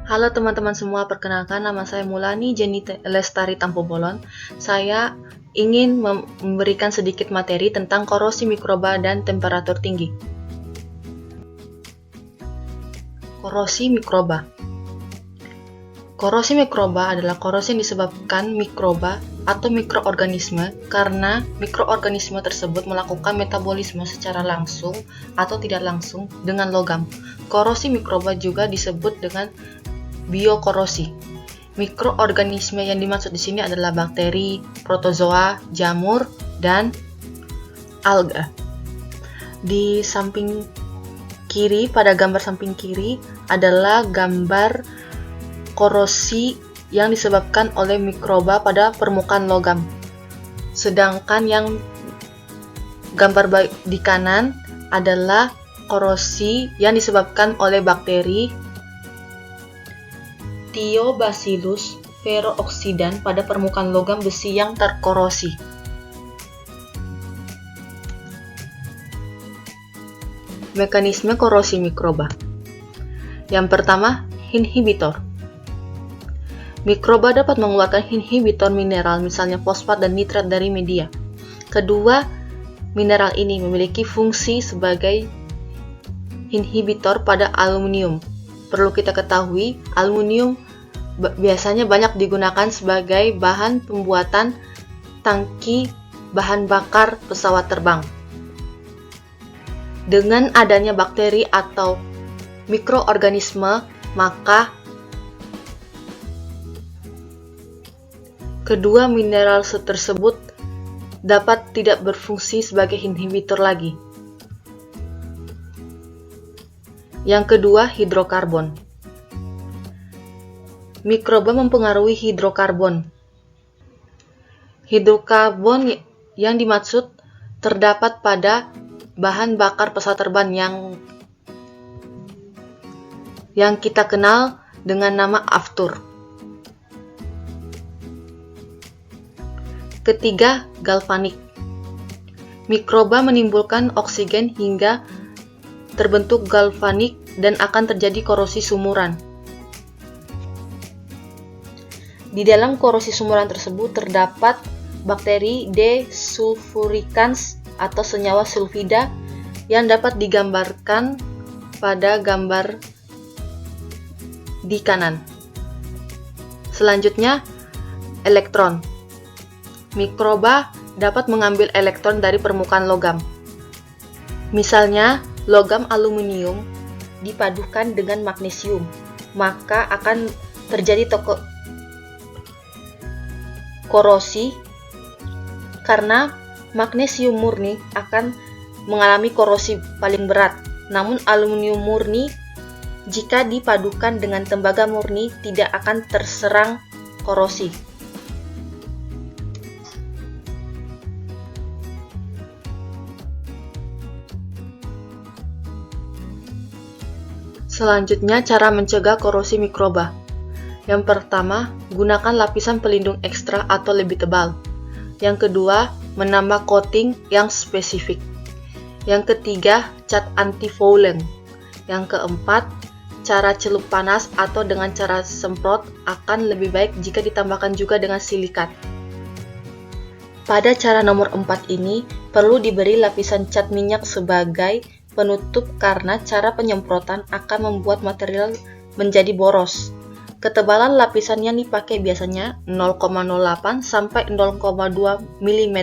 Halo teman-teman semua, perkenalkan nama saya Mulani Jenny Lestari Tampobolon. Saya ingin memberikan sedikit materi tentang korosi mikroba dan temperatur tinggi. Korosi mikroba. Korosi mikroba adalah korosi yang disebabkan mikroba atau mikroorganisme karena mikroorganisme tersebut melakukan metabolisme secara langsung atau tidak langsung dengan logam. Korosi mikroba juga disebut dengan biokorosi. Mikroorganisme yang dimaksud di sini adalah bakteri, protozoa, jamur, dan alga. Di samping kiri, pada gambar samping kiri adalah gambar korosi yang disebabkan oleh mikroba pada permukaan logam. Sedangkan yang gambar di kanan adalah korosi yang disebabkan oleh bakteri Thiobacillus ferrooxidan pada permukaan logam besi yang terkorosi. Mekanisme korosi mikroba. Yang pertama, inhibitor. Mikroba dapat mengeluarkan inhibitor mineral, misalnya fosfat dan nitrat dari media. Kedua, mineral ini memiliki fungsi sebagai inhibitor pada aluminium. Perlu kita ketahui, aluminium biasanya banyak digunakan sebagai bahan pembuatan tangki bahan bakar pesawat terbang. Dengan adanya bakteri atau mikroorganisme, maka kedua mineral tersebut dapat tidak berfungsi sebagai inhibitor lagi. Yang kedua, hidrokarbon. Mikroba mempengaruhi hidrokarbon. Hidrokarbon yang dimaksud terdapat pada bahan bakar pesawat terbang yang kita kenal dengan nama aftur. Ketiga, galvanik. Mikroba menimbulkan oksigen hingga terbentuk galvanik dan akan terjadi korosi sumuran. Di dalam korosi sumuran tersebut terdapat bakteri desulfuricans atau senyawa sulfida yang dapat digambarkan pada gambar di kanan. Selanjutnya, elektron. Mikroba dapat mengambil elektron dari permukaan logam. Misalnya, logam aluminium dipadukan dengan magnesium, maka akan terjadi korosi karena magnesium murni akan mengalami korosi paling berat. Namun aluminium murni jika dipadukan dengan tembaga murni tidak akan terserang korosi. Selanjutnya, cara mencegah korosi mikroba. Yang pertama, gunakan lapisan pelindung ekstra atau lebih tebal. Yang kedua, menambah coating yang spesifik. Yang ketiga, cat anti-fouling. Yang keempat, cara celup panas atau dengan cara semprot akan lebih baik jika ditambahkan juga dengan silikat. Pada cara nomor 4 ini, perlu diberi lapisan cat minyak sebagai penutup karena cara penyemprotan akan membuat material menjadi boros. Ketebalan lapisan yang dipakai biasanya 0,08 sampai 0,2 mm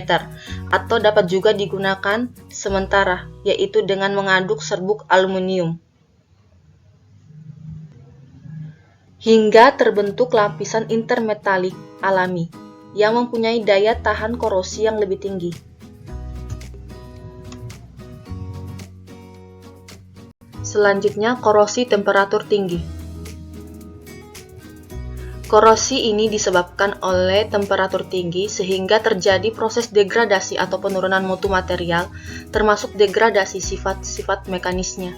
atau dapat juga digunakan sementara, yaitu dengan mengaduk serbuk aluminium hingga terbentuk lapisan intermetalik alami yang mempunyai daya tahan korosi yang lebih tinggi. Selanjutnya, korosi temperatur tinggi. Korosi ini disebabkan oleh temperatur tinggi sehingga terjadi proses degradasi atau penurunan mutu material, termasuk degradasi sifat-sifat mekanisnya.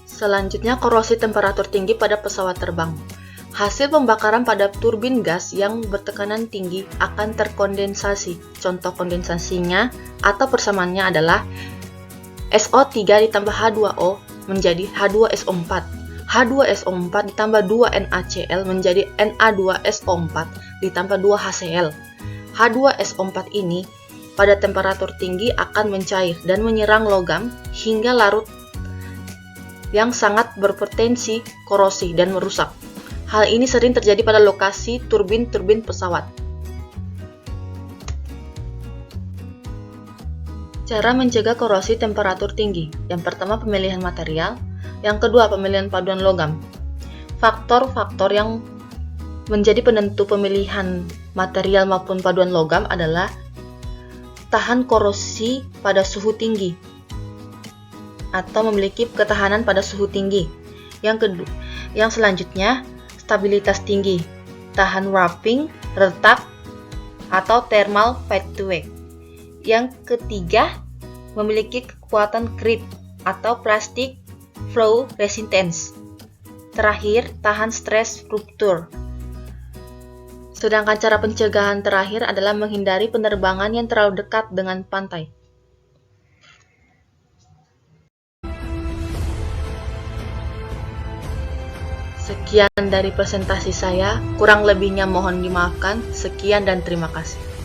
Selanjutnya, korosi temperatur tinggi pada pesawat terbang. Hasil pembakaran pada turbin gas yang bertekanan tinggi akan terkondensasi. Contoh kondensasinya atau persamaannya adalah SO3 ditambah H2O menjadi H2SO4. H2SO4 ditambah 2 NaCl menjadi Na2SO4 ditambah 2 HCl. H2SO4 ini pada temperatur tinggi akan mencair dan menyerang logam hingga larut yang sangat berpotensi korosi dan merusak. Hal ini sering terjadi pada lokasi turbin-turbin pesawat. Cara mencegah korosi temperatur tinggi. Yang pertama, pemilihan material. Yang kedua, pemilihan paduan logam. Faktor-faktor yang menjadi penentu pemilihan material maupun paduan logam adalah tahan korosi pada suhu tinggi atau memiliki ketahanan pada suhu tinggi. Yang selanjutnya, stabilitas tinggi, tahan warping, retak, atau thermal fatigue. Yang ketiga, memiliki kekuatan creep atau plastic flow resistance. Terakhir, tahan stress rupture. Sedangkan cara pencegahan terakhir adalah menghindari penerbangan yang terlalu dekat dengan pantai. Sekian dari presentasi saya, kurang lebihnya mohon dimaafkan. Sekian dan terima kasih.